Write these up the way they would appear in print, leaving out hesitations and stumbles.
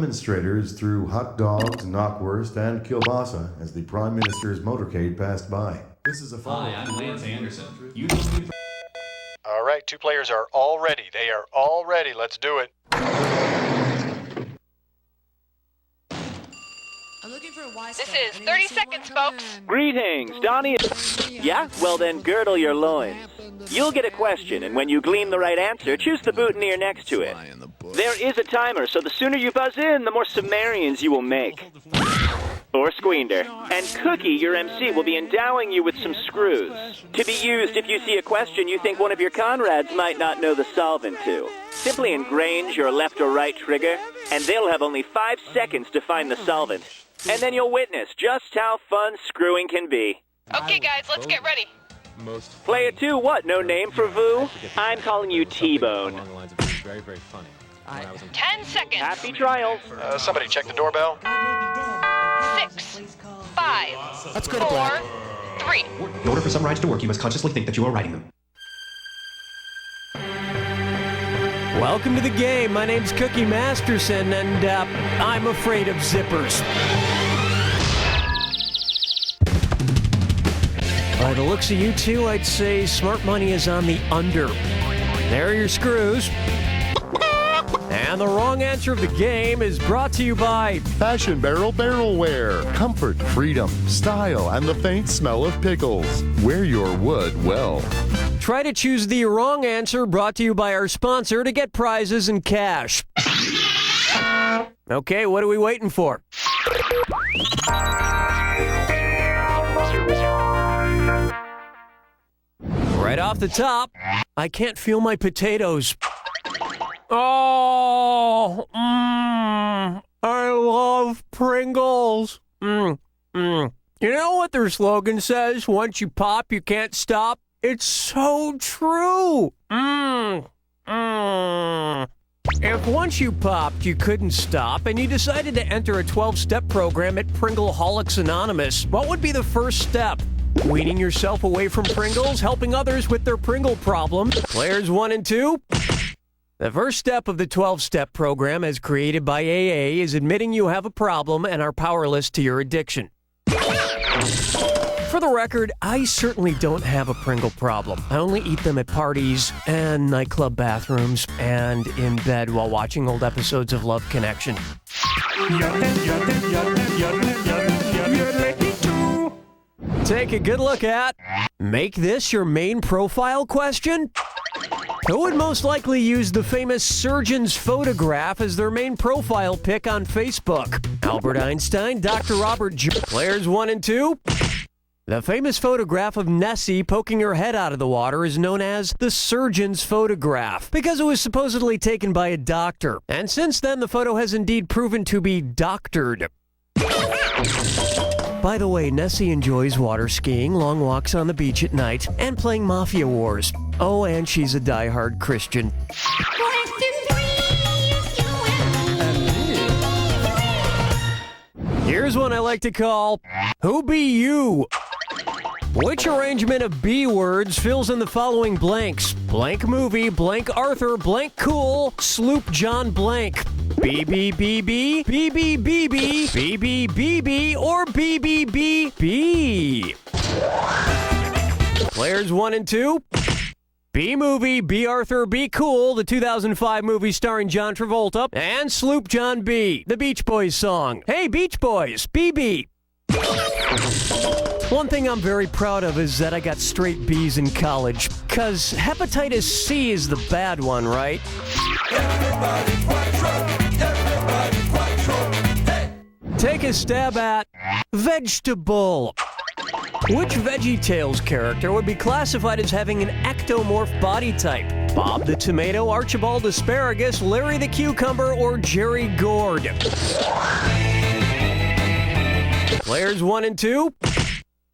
demonstrators threw hot dogs, knockwurst, and kielbasa as the Prime Minister's motorcade passed by. This is a Hi, I'm Lance Anderson. You know me from... All right, 2 players are all ready. They are all ready. Let's do it. This is 30 seconds, folks. Greetings, Donnie. Yeah? Well then, girdle your loins. You'll get a question, and when you glean the right answer, choose the boutonniere next to it. There is a timer, so the sooner you buzz in, the more Sumerians you will make. Or Squeender. And Cookie, your MC, will be endowing you with some screws, to be used if you see a question you think one of your Conrads might not know the solvent to. Simply engrange your left or right trigger, and they'll have only 5 seconds to find the solvent. And then you'll witness just how fun screwing can be. Okay, guys, let's get ready. Player 2, what? No name for Vu? I'm calling you T-Bone. 10 seconds. Happy trials. Somebody check the doorbell. 6, 5, Let's go to 4, black. 3. In order for some rides to work, you must consciously think that you are riding them. Welcome to the game. My name's Cookie Masterson, and I'm afraid of zippers. By the looks of you two, I'd say smart money is on the under. There are your screws. And the wrong answer of the game is brought to you by Fashion Barrel Barrelware. Comfort, freedom, style, and the faint smell of pickles. Wear your wood well. Try to choose the wrong answer, brought to you by our sponsor to get prizes and cash. Okay, what are we waiting for? Right off the top, I can't feel my potatoes. Oh, I love Pringles. You know what their slogan says? Once you pop, you can't stop. It's so true. If once you popped, you couldn't stop, and you decided to enter a 12-step program at Pringleholics Anonymous, what would be the first step? Weaning yourself away from Pringles, helping others with their Pringle problem. Players 1 and 2. The first step of the 12-step program, as created by AA, is admitting you have a problem and are powerless to your addiction. For the record, I certainly don't have a Pringle problem. I only eat them at parties and nightclub bathrooms and in bed while watching old episodes of Love Connection. Take a good look at, make this your main profile question? Who would most likely use the famous surgeon's photograph as their main profile pic on Facebook? Albert Einstein, Dr. Robert J. Players 1 and 2. The famous photograph of Nessie poking her head out of the water is known as the surgeon's photograph because it was supposedly taken by a doctor. And since then, the photo has indeed proven to be doctored. By the way, Nessie enjoys water skiing, long walks on the beach at night, and playing Mafia Wars. Oh, and she's a diehard Christian. Here's one I like to call, Who Be You? Which arrangement of B words fills in the following blanks? Blank movie, blank Arthur, blank cool, Sloop John blank. BBBB, BBBB, BBBB, or BBBB. Players 1 and 2. B movie, B Arthur, B Cool, the 2005 movie starring John Travolta, and Sloop John B, the Beach Boys song. Hey, Beach Boys, BB. One thing I'm very proud of is that I got straight B's in college, cause hepatitis C is the bad one, right? Take a stab at vegetable. Which VeggieTales character would be classified as having an ectomorph body type? Bob the Tomato, Archibald Asparagus, Larry the Cucumber, or Jerry Gourd? Players 1 and 2.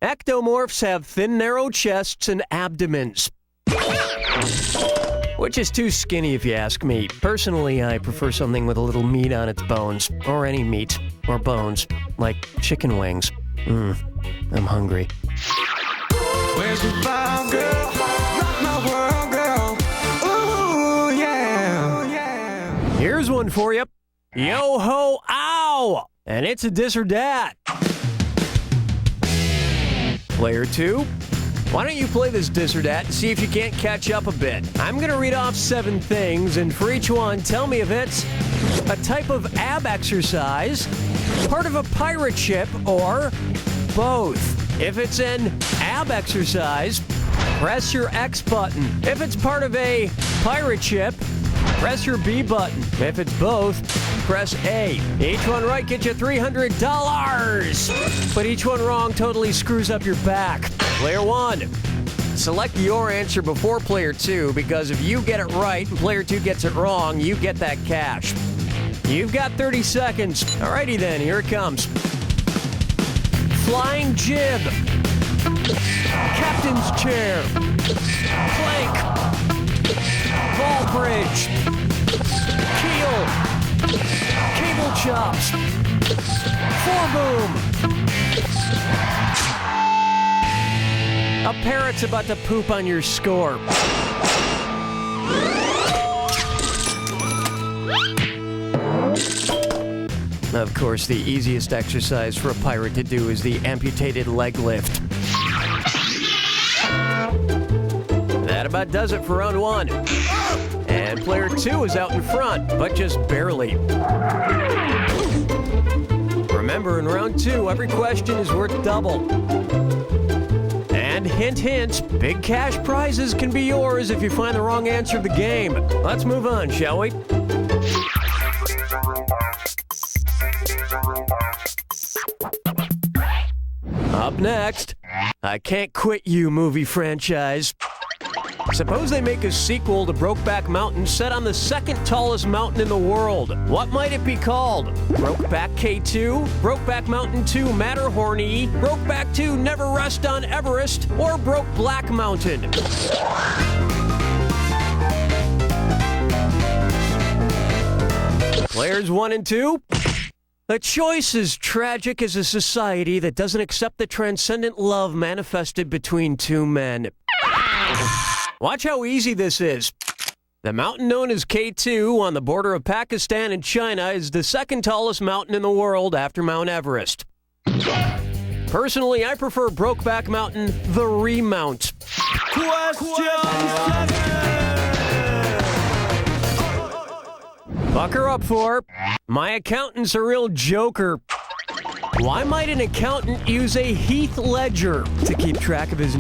Ectomorphs have thin, narrow chests and abdomens. Which is too skinny if you ask me. Personally, I prefer something with a little meat on its bones. Or any meat. Or bones. Like chicken wings. I'm hungry. Where's the vibe, girl? Rock my world, girl. Ooh, yeah. Here's one for you. Yo ho ow! And it's a dis or dat. Player 2, why don't you play this dis or dat and see if you can't catch up a bit? I'm going to read off 7 things, and for each one, tell me if it's a type of ab exercise, part of a pirate ship, or both. If it's an ab exercise, press your X button. If it's part of a pirate ship, press your B button. If it's both, press A. Each one right gets you $300. But each one wrong totally screws up your back. Player 1, select your answer before Player 2, because if you get it right and Player 2 gets it wrong, you get that cash. You've got 30 seconds. Alrighty then, here it comes. Flying jib. Captain's chair. Plank. Ball bridge. Keel. Cable chops. Foreboom. A parrot's about to poop on your score. Of course, the easiest exercise for a pirate to do is the amputated leg lift. That about does it for round 1. And player 2 is out in front, but just barely. Remember, in round 2, every question is worth double. And hint, hint, big cash prizes can be yours if you find the wrong answer of the game. Let's move on, shall we? Up next, I Can't Quit You movie franchise. Suppose they make a sequel to Brokeback Mountain set on the second tallest mountain in the world. What might it be called? Brokeback K2? Brokeback Mountain 2 Matterhorny? Brokeback 2 Never Rest on Everest? Or Broke Black Mountain? Players 1 and 2? The choice is tragic as a society that doesn't accept the transcendent love manifested between 2 men. Watch how easy this is. The mountain known as K2 on the border of Pakistan and China is the second tallest mountain in the world after Mount Everest. Personally, I prefer Brokeback Mountain, the remount. Bucker up for, my accountant's a real joker. Why might an accountant use a Heath ledger to keep track of his...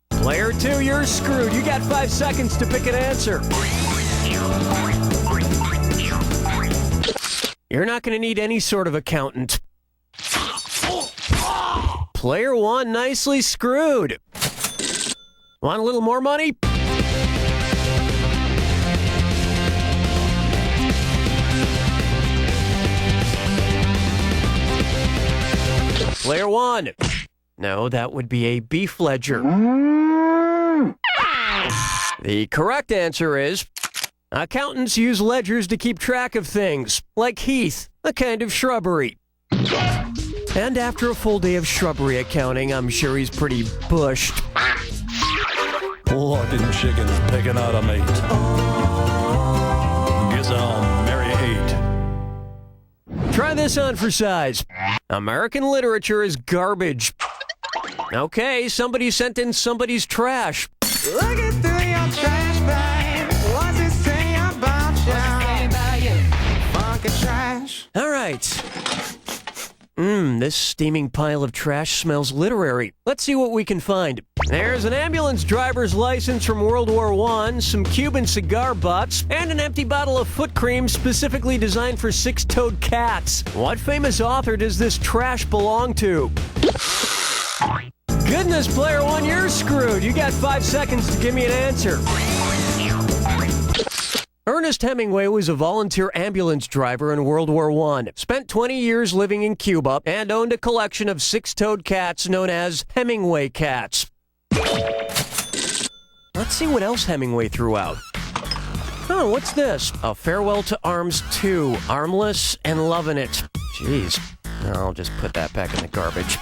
Player 2, you're screwed. You got 5 seconds to pick an answer. You're not going to need any sort of accountant. Player 1, nicely screwed. Want a little more money? Player 1. No, that would be a beef ledger. The correct answer is, accountants use ledgers to keep track of things, like heath, a kind of shrubbery. And after a full day of shrubbery accounting, I'm sure he's pretty bushed. Fucking chickens picking out a mate. Guess I'll marry 8. Try this on for size. American literature is garbage. Okay, somebody sent in somebody's trash. Looking through your trash bag. What's it say about you? Funky trash. All right. This steaming pile of trash smells literary. Let's see what we can find. There's an ambulance driver's license from World War I, some Cuban cigar butts, and an empty bottle of foot cream specifically designed for 6-toed cats. What famous author does this trash belong to? Goodness, player 1, you're screwed. You got 5 seconds to give me an answer. Ernest Hemingway was a volunteer ambulance driver in World War I, spent 20 years living in Cuba, and owned a collection of 6-toed cats known as Hemingway cats. Let's see what else Hemingway threw out. Oh, what's this? A Farewell to Arms 2, Armless and Lovin' It. Jeez, I'll just put that back in the garbage.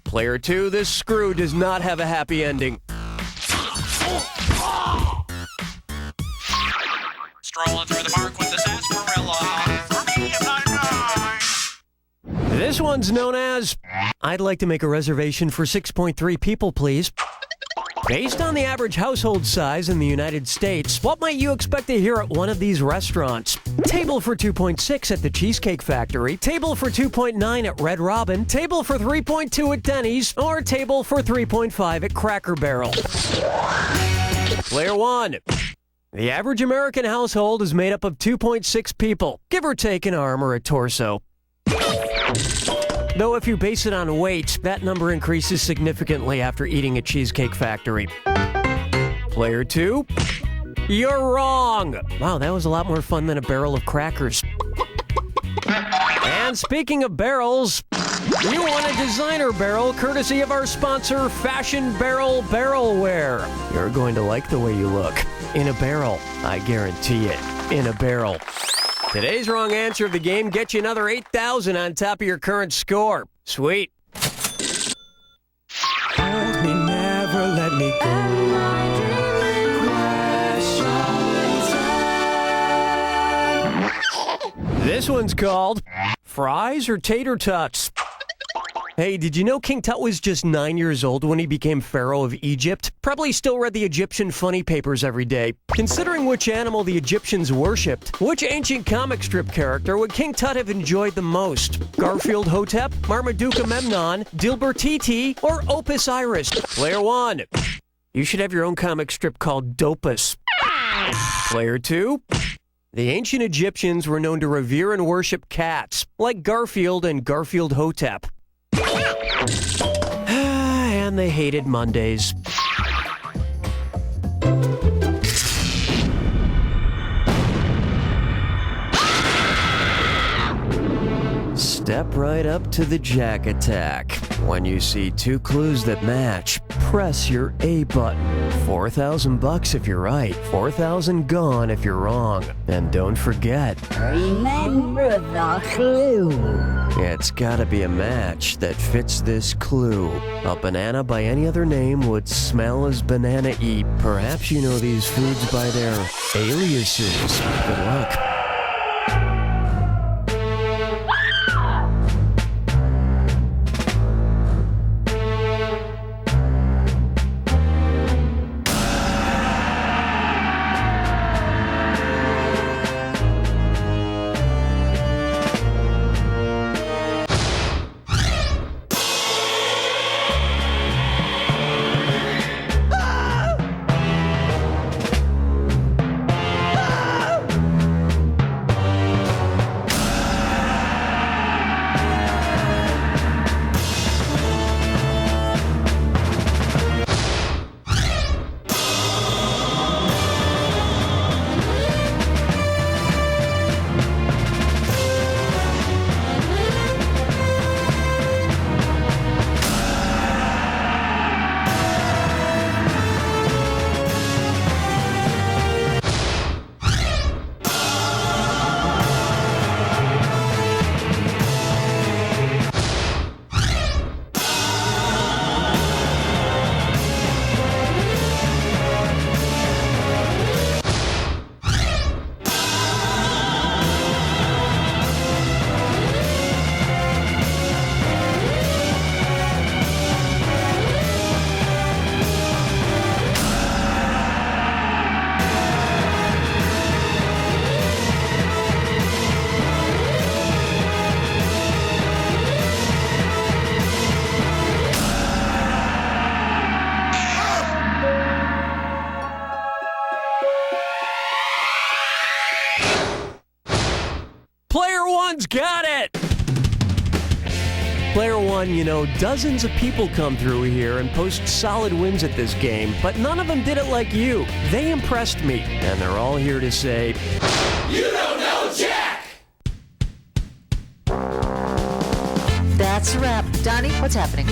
Player 2, this screw does not have a happy ending. Strolling through the park with the sarsaparilla. This one's known as, I'd like to make a reservation for 6.3 people, please. Based on the average household size in the United States, what might you expect to hear at one of these restaurants? Table for 2.6 at the Cheesecake Factory, table for 2.9 at Red Robin, table for 3.2 at Denny's, or table for 3.5 at Cracker Barrel. Player 1. The average American household is made up of 2.6 people, give or take an arm or a torso. Though if you base it on weight, that number increases significantly after eating at Cheesecake Factory. Player 2. You're wrong! Wow, that was a lot more fun than a barrel of crackers. And speaking of barrels, you want a designer barrel courtesy of our sponsor, Fashion Barrel Barrelware. You're going to like the way you look. In a barrel, I guarantee it. In a barrel. Today's wrong answer of the game gets you another 8,000 on top of your current score. Sweet. Hold me, never let me go. This one's called Fries or Tater Tots? Hey, did you know King Tut was just 9 years old when he became Pharaoh of Egypt? Probably still read the Egyptian funny papers every day. Considering which animal the Egyptians worshipped, which ancient comic strip character would King Tut have enjoyed the most? Garfield Hotep, Marmaduke Memnon, Dilbertiti, or Opus Iris? Player 1. You should have your own comic strip called Dopus. Player 2. The ancient Egyptians were known to revere and worship cats, like Garfield and Garfield Hotep. And they hated Mondays. Step right up to the Jack Attack. When you see two clues that match, press your A button. $4,000 if you're right, 4,000 gone if you're wrong. And don't forget, remember the clue. It's gotta be a match that fits this clue. A banana by any other name would smell as banana-y. Perhaps you know these foods by their aliases. Good luck. Player 1's got it! Player 1, you know, dozens of people come through here and post solid wins at this game, but none of them did it like you. They impressed me, and they're all here to say, You don't know Jack! That's a wrap. Donnie, what's happening?